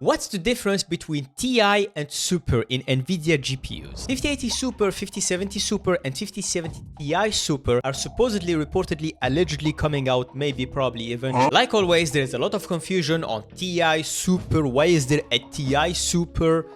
What's the difference between Ti and Super in Nvidia GPUs? 5080 Super, 5070 Super, and 5070 Ti Super are supposedly, reportedly, allegedly coming out, maybe, probably even. Like always, there is a lot of confusion on Ti Super. Why is there a Ti Super?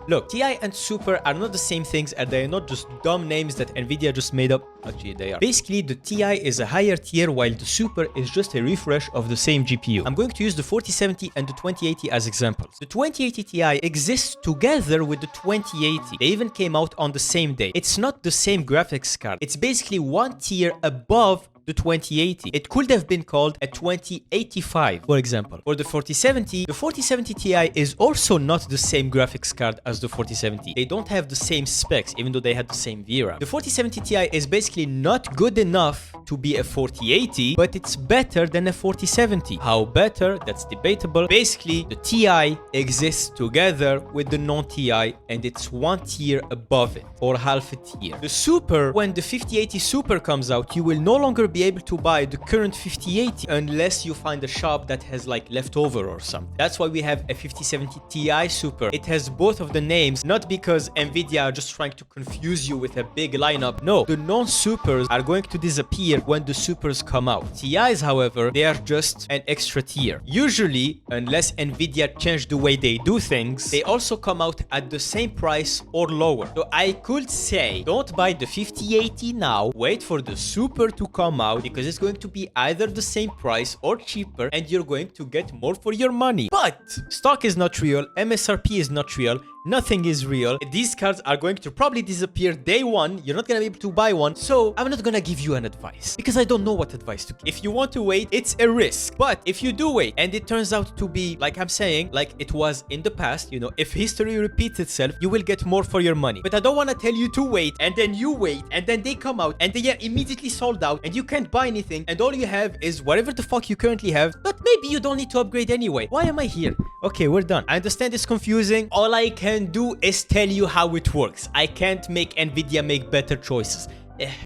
Look, Ti and Super are not the same things, and they are not just dumb names that Nvidia just made up. Actually, they are. Basically, the Ti is a higher tier, while the Super is just a refresh of the same GPU. I'm going to use the 4070 and the 2080 as examples. The 2080 Ti exists together with the 2080. They even came out on the same day. It's not the same graphics card. It's basically one tier above the 2080. It could have been called a 2085, for example. For the 4070 Ti is also not the same graphics card as the 4070. They don't have the same specs, even though they had the same VRAM. The 4070 Ti is basically not good enough to be a 4080, but it's better than a 4070. How better? That's debatable. Basically, the Ti exists together with the non-Ti, and it's one tier above it, or half a tier. The Super, when the 5080 Super comes out, you will no longer be able to buy the current 5080 unless you find a shop that has like leftover or something. That's why we have a 5070 Ti Super. It has both of the names, not because Nvidia are just trying to confuse you with a big lineup. No, the non-Supers are going to disappear when the Supers come out. Ti's, however, they are just an extra tier. Usually, unless Nvidia changed the way they do things, they also come out at the same price or lower. So I could say, don't buy the 5080 now, wait for the Super to come out, because it's going to be either the same price or cheaper, and you're going to get more for your money. But stock is not real, MSRP is not real, nothing is real. These cards are going to probably disappear day one. You're not gonna be able to buy one. So I'm not gonna give you an advice, because I don't know what advice to give. If you want to wait, it's a risk. But if you do wait and it turns out to be, like I'm saying, like it was in the past, you know, if history repeats itself, you will get more for your money. But I don't want to tell you to wait, and then you wait, and then they come out and they are immediately sold out, and you can't buy anything, and all you have is whatever the fuck you currently have. But maybe you don't need to upgrade anyway. Why am I here? Okay, we're done. I understand it's confusing. All I can do is tell you how it works. I can't make Nvidia make better choices.